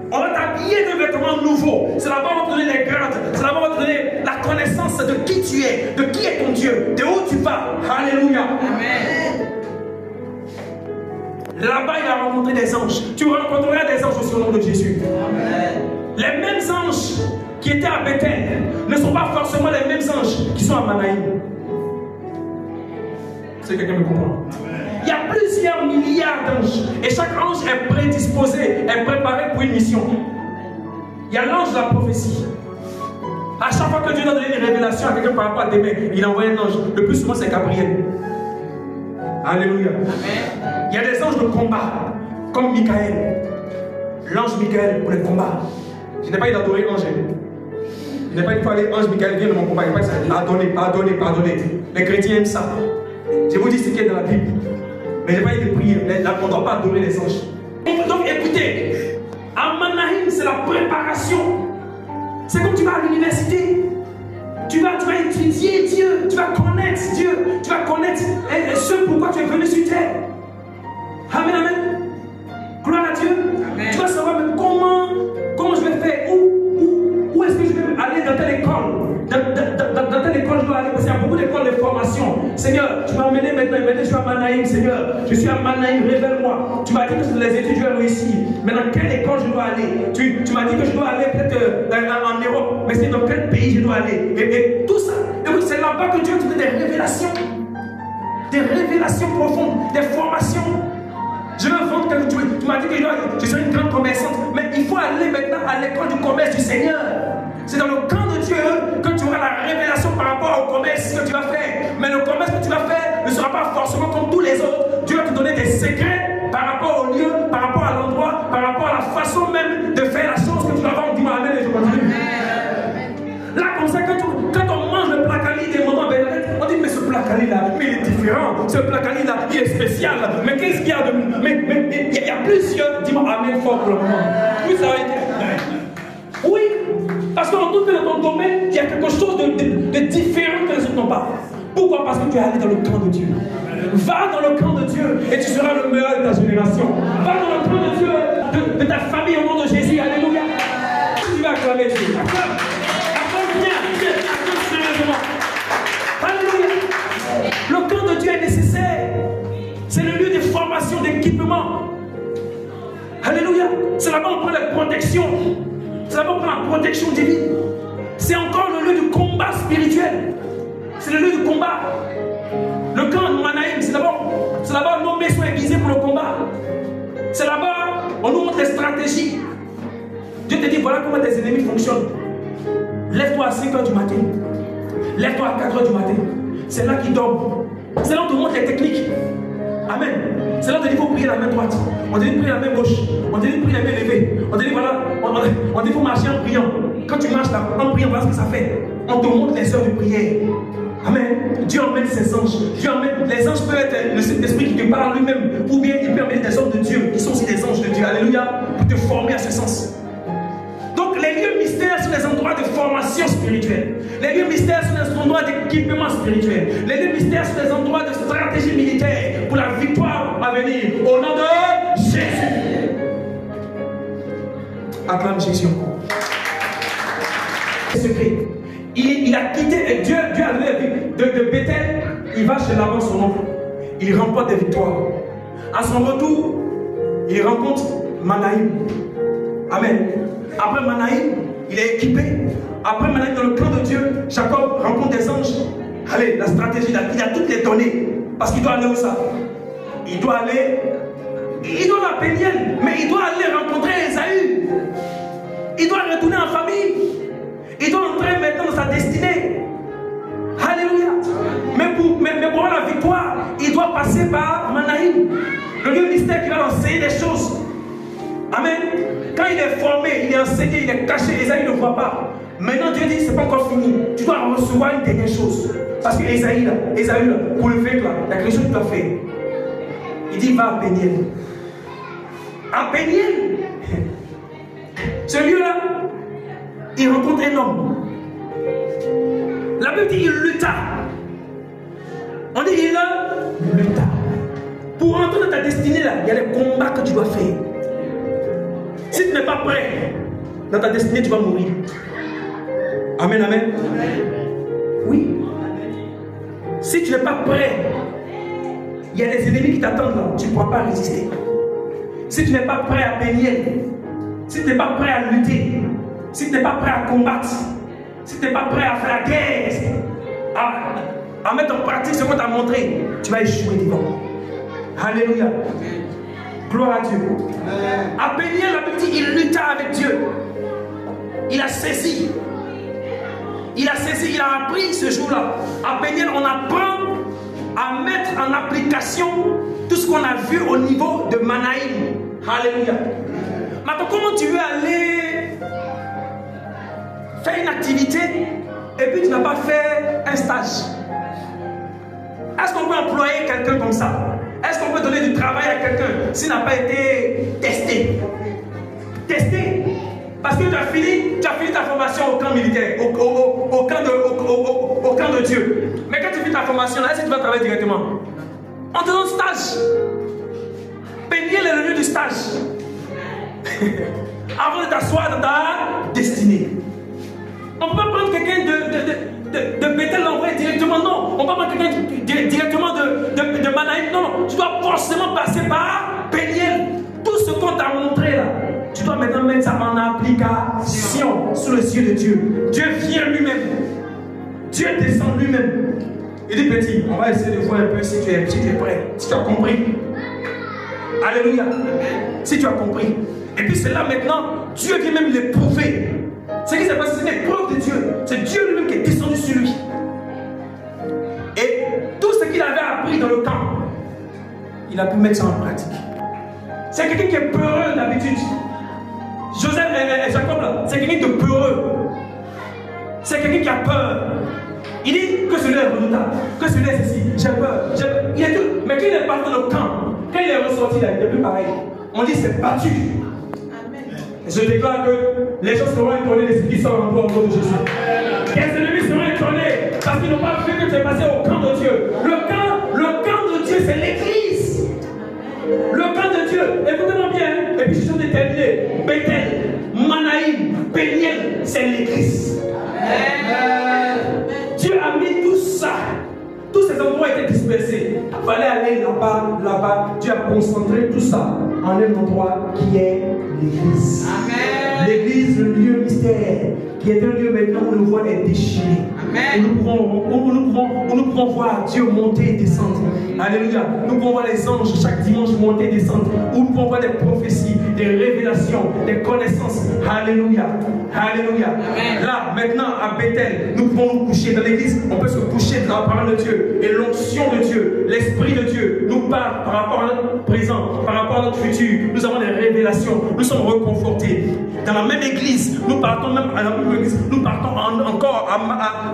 On va t'habiller de vêtements nouveaux. C'est là-bas on va te donner les grades. C'est là-bas on va te donner la connaissance de qui tu es, de qui est ton Dieu, de où tu vas. Alléluia.
Amen.
Là-bas, il a rencontré des anges. Tu rencontreras des anges aussi au nom de Jésus.
Amen.
Les mêmes anges qui étaient à Bethel ne sont pas forcément les mêmes anges qui sont à Manaïm. C'est quelqu'un me comprend? Il y a plusieurs milliards d'anges et chaque ange est prédisposé, est préparé pour une mission. Il y a l'ange de la prophétie. À chaque fois que Dieu doit donner une révélation à quelqu'un par rapport à demain, il envoie un ange. Le plus souvent, c'est Gabriel. Alléluia.
Amen.
Il y a des anges de combat, comme Michael. L'ange Michael pour les combats. Je n'ai pas eu d'adorer l'ange. Je n'ai pas dit qu'il fallait ange Michael, viens de mon combat. Il n'y a pas dit ça. Pardonnez. Les chrétiens aiment ça. Je vous dis ce qui est dans la Bible. Mais je n'ai pas dit de prier. On ne doit pas adorer les anges. Donc écoutez, à Manaïm, c'est la préparation. C'est comme tu vas à l'université. Tu vas étudier Dieu, tu vas connaître Dieu, tu vas connaître ce pourquoi tu es venu sur terre. Amen, amen. Gloire à Dieu. Amen. Tu vas savoir mais comment je vais faire, où est-ce que je vais aller dans telle école. Dans telle école, je dois aller parce qu'il y a beaucoup d'écoles de formation. Seigneur, tu m'as emmené maintenant, je suis à Manaïm, Seigneur. Je suis à Manaïm, révèle-moi. Tu m'as dit que les études, je vais réussir. Mais dans quelle école je dois aller? Tu m'as dit que je dois aller peut-être en Europe. Mais c'est dans quel pays je dois aller? Et tout ça. Et oui, c'est là-bas que Dieu te donne des révélations. Des révélations profondes, des formations. Je veux vendre quelque chose. Tu m'as dit que je suis une grande commerçante. Mais il faut aller maintenant à l'école du commerce du Seigneur. C'est dans le camp de Dieu que tu auras la révélation par rapport au commerce que tu vas faire. Mais le commerce que tu vas faire ne sera pas forcément comme tous les autres. Dieu va te donner des secrets par rapport au lieu, par rapport à l'endroit, par rapport à la façon même de faire la chose que tu vas vendre. Dis-moi amen et je continue. Là, comme ça, quand on mange le placali des moments Benadette, on dit mais ce placali là, mais il est différent. Ce placali là, il est spécial. Mais qu'est-ce qu'il y a de. Mais il y a plusieurs. Dis-moi amen fort pour le moment. Oui, ça va être. Oui. Parce qu'en tout cas, dans ton domaine, il y a quelque chose de différent que les autres n'ont pas. Pourquoi? Parce que tu es allé dans le camp de Dieu. Va dans le camp de Dieu et tu seras le meilleur de ta génération. Va dans le camp de Dieu, de ta famille au nom de Jésus. Alléluia. Tu vas acclamer Dieu. Acclame. Acclame bien. Acclame sérieusement. Alléluia. Le camp de Dieu est nécessaire. C'est le lieu de formation, d'équipement. Alléluia. C'est là-bas on prend la protection. C'est là-bas on prend la protection divine. C'est encore le lieu du combat spirituel. C'est le lieu du combat. Le camp de Manaïm, c'est là-bas nos mains sont aiguisées pour le combat. C'est là-bas on nous montre les stratégies. Dieu te dit voilà comment tes ennemis fonctionnent. Lève-toi à 5h du matin. Lève-toi à 4h du matin. C'est là qu'ils dorment. C'est là on te montre les techniques. Amen. C'est là on te dit il faut prier la main droite. On te dit prier la main gauche. On te dit prier la main levée. On te dit voilà, on dit il faut marcher en priant. Quand tu marches là, en priant, voilà ce que ça fait. On te montre les heures de prière. Amen. Dieu emmène ses anges. Dieu emmène, les anges peuvent être le Saint-Esprit qui te parle lui-même. Ou bien il peut amener des hommes de Dieu qui sont aussi des anges de Dieu. Alléluia. Pour te former à ce sens. Donc les lieux mystères sont des endroits de formation spirituelle. Les lieux mystères sont des endroits d'équipement spirituel. Les lieux mystères sont des endroits de stratégie militaire pour la victoire à venir. Au nom de Jésus. Acclame Jésus encore. Secret. Il a quitté, Dieu a donné la vie de Bethel, il va chez Laban son oncle. Il remporte des victoires. À son retour, il rencontre Manaïm. Amen. Après Manaïm, il est équipé. Après Manaïm, dans le camp de Dieu, Jacob rencontre des anges. Allez, la stratégie, il a toutes les données. Parce qu'il doit aller où ça? Il doit aller à Péniel, mais il doit aller rencontrer Esaü. Il doit retourner en famille. Il doit entrer maintenant dans sa destinée. Alléluia. Mais pour avoir la victoire, il doit passer par Manaïm. Le lieu mystère qui va enseigner des choses. Amen. Quand il est formé, il est enseigné, il est caché, Esaü ne voit pas. Maintenant Dieu dit, c'est pas encore fini. Tu dois recevoir une dernière chose. Parce que Esaü là, pour le faire là, il y a quelque chose que tu dois faire. Il dit, va à Péniel. À Péniel. Ce lieu-là, il rencontre un homme. La Bible dit il lutta. On dit il lutta. Pour entrer dans ta destinée, là, il y a des combats que tu dois faire. Si tu n'es pas prêt, dans ta destinée, tu vas mourir. Amen, amen. Oui. Si tu n'es pas prêt, il y a des ennemis qui t'attendent là, tu ne pourras pas résister. Si tu n'es pas prêt à bénir, si tu n'es pas prêt à lutter, si tu n'es pas prêt à combattre, si tu n'es pas prêt à faire la guerre, à mettre en pratique ce qu'on t'a montré, tu vas échouer devant. Alléluia. Gloire à Dieu. À Péniel, la Bible dit, il lutta avec Dieu. Il a saisi. Il a saisi, il a appris ce jour-là. À Péniel, on apprend à mettre en application tout ce qu'on a vu au niveau de Manaïm. Alléluia. Maintenant, comment tu veux aller faire une activité et puis tu n'as pas fait un stage? Est-ce qu'on peut employer quelqu'un comme ça? Est-ce qu'on peut donner du travail à quelqu'un s'il n'a pas été testé? Testé. Parce que tu as fini ta formation au camp militaire, au camp de Dieu. Mais quand tu finis ta formation, là, est-ce que tu vas travailler directement? On te donne stage. Péniel est le lieu du stage. Avant de t'asseoir dans ta destinée. On ne peut pas prendre quelqu'un de Bethel l'envoyer directement, non. On ne peut pas prendre quelqu'un directement de Manaïm, non. Tu dois forcément passer par Péniel. Tout ce qu'on t'a montré là, tu dois maintenant mettre ça en application sous les yeux de Dieu. Dieu vient lui-même. Dieu descend lui-même. Il dit petit, on va essayer de voir un peu si tu es prêt, si tu as compris. Alléluia. Si tu as compris. Et puis c'est là maintenant, Dieu vient même l'éprouver. Ce qui s'est passé, c'est une épreuve de Dieu. C'est Dieu lui-même qui est descendu sur lui. Et tout ce qu'il avait appris dans le camp, il a pu mettre ça en pratique. C'est quelqu'un qui est peureux d'habitude. Joseph et Jacob là, c'est quelqu'un de peureux. C'est quelqu'un qui a peur. Il dit que celui-là est redoutable, que celui-là est ceci, j'ai peur. Il est tout. Mais quand il est parti dans le camp, quand il est ressorti là, il n'est plus pareil. On dit c'est battu. Je déclare que les gens seront étonnés de ce qui sort en toi au nom de Jésus. Les ennemis seront étonnés parce qu'ils n'ont pas vu que tu es passé au camp de Dieu. Le camp de Dieu, c'est l'église. Le camp de Dieu, écoutez-moi bien, et puis je suis déterminé. Bethel, Manaïm, Péniel, c'est l'église. Dieu a mis tout ça. Tous ces endroits étaient dispersés. Il fallait aller là-bas, là-bas. Dieu a concentré tout ça en un endroit qui est l'église. L'église, le lieu mystère, qui est un lieu maintenant où le voile est déchiré. Où nous pouvons voir Dieu monter et descendre. Alléluia. Nous pouvons voir les anges chaque dimanche monter et descendre. Où nous pouvons voir des prophéties, des révélations, des connaissances. Alléluia. Alléluia. Là, maintenant, à Bethel, nous pouvons nous coucher dans l'église. On peut se coucher dans la parole de Dieu. Et l'onction de Dieu, l'Esprit de Dieu nous parle par rapport à notre présent, par rapport à notre futur. Nous avons des révélations. Nous sommes reconfortés. Dans la même église, nous partons même à la même église. Nous partons encore à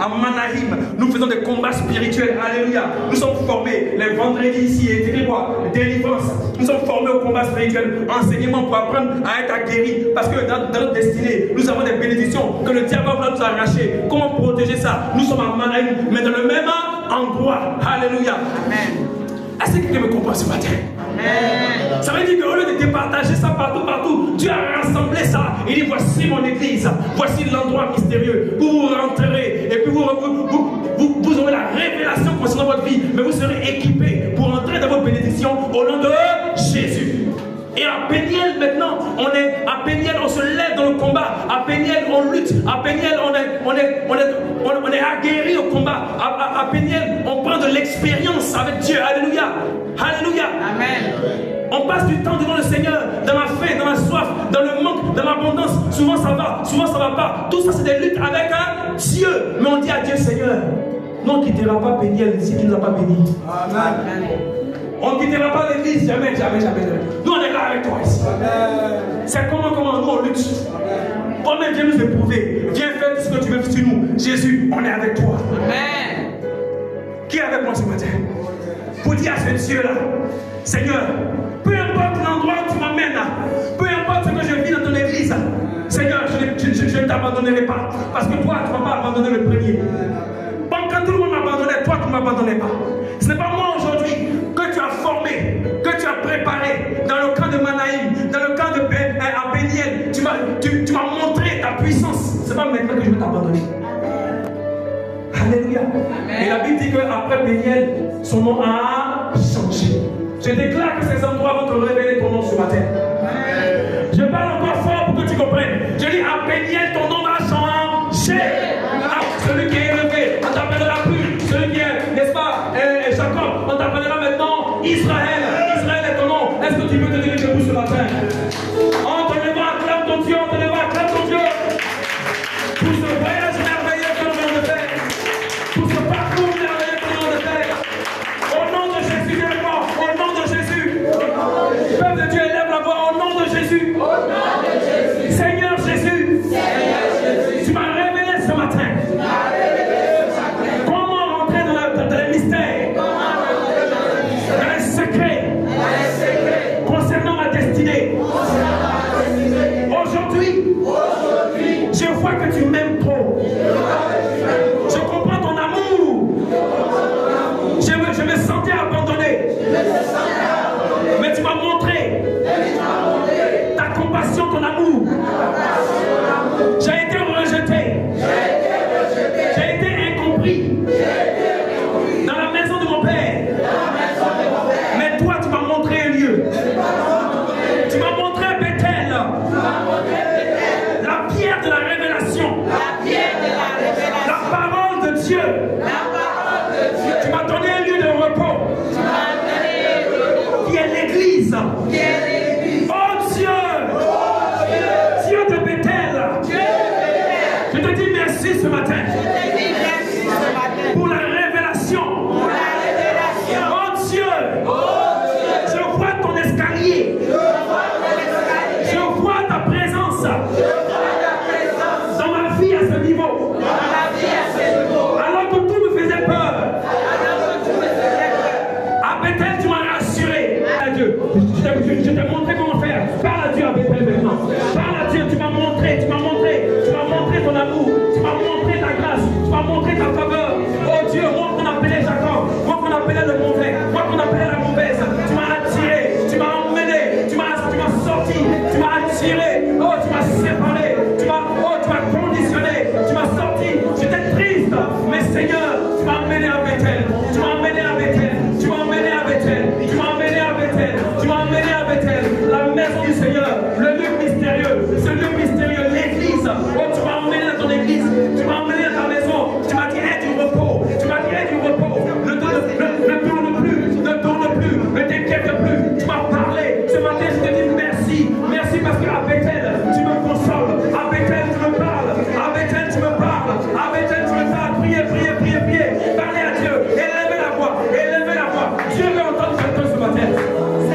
Manaïm. Nous faisons des combats spirituels. Alléluia. Nous sommes formés les vendredis ici et délivrance. Nous sommes formés au combat spirituel. Enseignement pour apprendre à être aguerris. Parce que dans notre destinée, nous avons des bénédictions que le diable va nous arracher. Comment protéger ça? Nous sommes à Manaïm, mais dans le même endroit. Alléluia. Amen. Est-ce que quelqu'un me comprend ce matin? Amen. Ça veut dire qu'au lieu de départager ça partout, Dieu a rassemblé ça. Il dit voici mon église, voici l'endroit mystérieux où vous rentrerez et puis vous aurez la révélation concernant votre vie, mais vous serez équipés pour entrer dans vos bénédictions au nom de Jésus. Et à Péniel maintenant, à Péniel on se lève dans le combat, à Péniel on lutte, à Péniel on est aguerri au combat, à Péniel on prend de l'expérience avec Dieu. Alléluia. Alléluia. Amen. On passe du temps devant le Seigneur, dans la faim, dans la soif, dans le manque, dans l'abondance. Souvent ça va, souvent ça va pas. Tout ça c'est des luttes avec Dieu. Mais on dit à Dieu, Seigneur, non, on ne quittera pas Péniel si tu ne nous as pas bénis. Amen. On ne quittera pas l'église, jamais. Nous on est là avec toi ici. C'est comment nous on lutte. Toi-même viens nous éprouver. Viens faire tout ce que tu veux sur nous. Jésus, on est avec toi. Amen. Qui est avec moi ce matin? Pour dire à ce Dieu-là, Seigneur, peu importe l'endroit où tu m'emmènes, peu importe ce que je vis dans ton église, Seigneur, je ne t'abandonnerai pas. Parce que toi, tu ne m'as pas abandonné le premier. Quand tout le monde m'abandonnait, toi, tu ne m'abandonnais pas. Ce n'est pas moi aujourd'hui que tu as formé de Manaïm, dans le camp de Péniel, tu m'as montré ta puissance. C'est pas maintenant que je vais t'abandonner. Alléluia. Et la Bible dit qu'après Péniel, son nom a changé. Je déclare que ces endroits vont te révéler ton nom ce matin. Je parle encore fort pour que tu comprennes. Je dis à Péniel, ton nom va changer. Celui qui est élevé, on t'appellera plus. Celui qui est, n'est-ce pas, Jacob, on t'appellera maintenant Israël. Israël est ton nom. Est-ce que tu peux te lever debout ce matin? En te levant, acclame ton Dieu, en te levant, acclame ton Dieu. Pour ce voyage merveilleux que nous venons de faire. Pour ce parcours merveilleux que nous venons de faire. Au nom de Jésus, viens moi. Au nom de Jésus. Peuple de Dieu, élève la voix. Au nom de Jésus. Seigneur Jésus. Tu m'as révélé ce matin. Comment rentrer dans les mystères, dans les secrets concernant ma destinée. Aujourd'hui, je vois que tu m'aimes trop. Je comprends ton amour. Je me sentais abandonné. Mais tu m'as montré ta compassion, ton amour. J'ai été rejeté. J'ai été incompris dans la maison de mon père. Mais toi, tu m'as montré un lieu. Tu m'as montré Bethel, la pierre de la révélation, la parole de Dieu. Tu m'as donné un lieu de repos qui est l'église. Oh Dieu, Dieu de Bethel, je te dis merci ce matin pour la révélation. Oh Dieu, je vois ton escalier. Je vois ta présence dans ma vie à ce niveau. Alors que tout me faisait peur. À Bethel, tu m'as rassuré. Dieu, je t'ai montré comment faire. Parle à Dieu à Bethel maintenant. Parle à Dieu, tu m'as montré ton amour. Tu m'as montré ta grâce. Tu m'as montré ta faveur. Oh Dieu, moi qu'on appelait Jacob, moi qu'on appelait le mauvais, moi qu'on appelait la mauvaise. Tu m'as attiré, tu m'as emmené, tu m'as sorti, tu m'as attiré. Oh, tu m'as séparé, tu m'as conditionné, tu m'as sorti. J'étais triste, mais Seigneur, tu m'as emmené à Bethel. Tu m'as emmené à Bethel. Tu m'as emmené à Bethel. Tu m'as emmené à Bethel. Tu m'as emmené à Bethel. La maison du Seigneur, le lieu mystérieux, ce lieu mystérieux, l'église. Oh, tu m'as emmené dans ton église. Tu m'as emmené dans ta maison. Tu m'as dit, aie du repos. Tu m'as dit, aie du repos. Ne tourne plus. Ne tourne plus. Ne t'inquiète plus. Tu m'as parlé. Ce matin, je te dis merci. Merci parce qu'à Bethel, tu me consoles. À Bethel, tu me parles. À Bethel, tu me parles. À Bethel, tu me parles. Priez. Parlez à Dieu. Élevez la voix. Dieu veut entendre quelqu'un ce matin.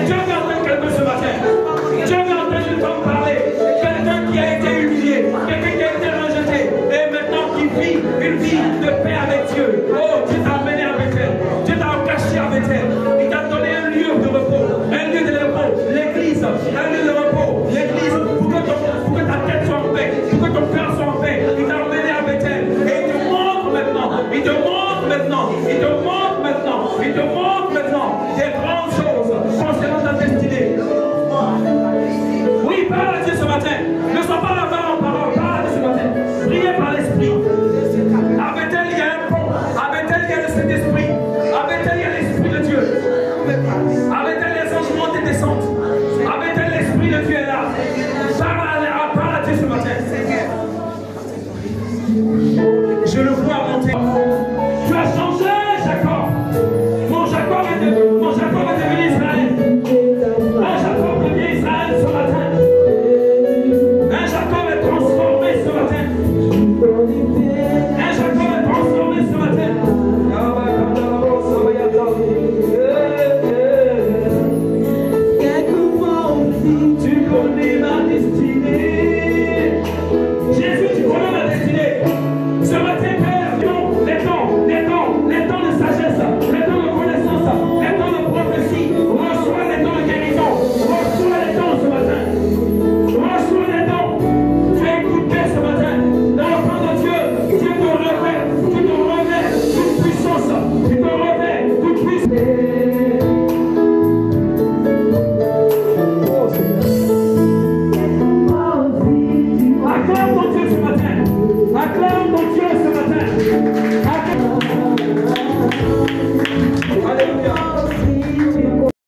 Dieu veut entendre quelqu'un ce matin. Dieu veut entendre parler. Quelqu'un qui a été humilié. Quelqu'un qui a été rejeté. Et maintenant qui vit une vie de paix avec Dieu. Oh, Dieu t'a amené à Bethel. Dieu t'a caché à Bethel. Il t'a donné un lieu de repos. Un lieu de repos. L'église. Un lieu de repos. L'église. Pour que ta tête soit en paix. Pour que ton cœur soit en paix. Il t'a amené à Bethel. Et il te montre maintenant. Il te montre maintenant des grandes choses concernant ta destinée. Oui, parle à Dieu ce matin. Ne sois pas là-bas en parole. Parle à Dieu ce matin. Priez par l'esprit. À Bethel, il y a un pont. À Bethel, il y a le Saint-Esprit. À Bethel, il y a l'Esprit de Dieu. À Bethel, les anges montent et descendent. À Bethel, l'Esprit ton Dieu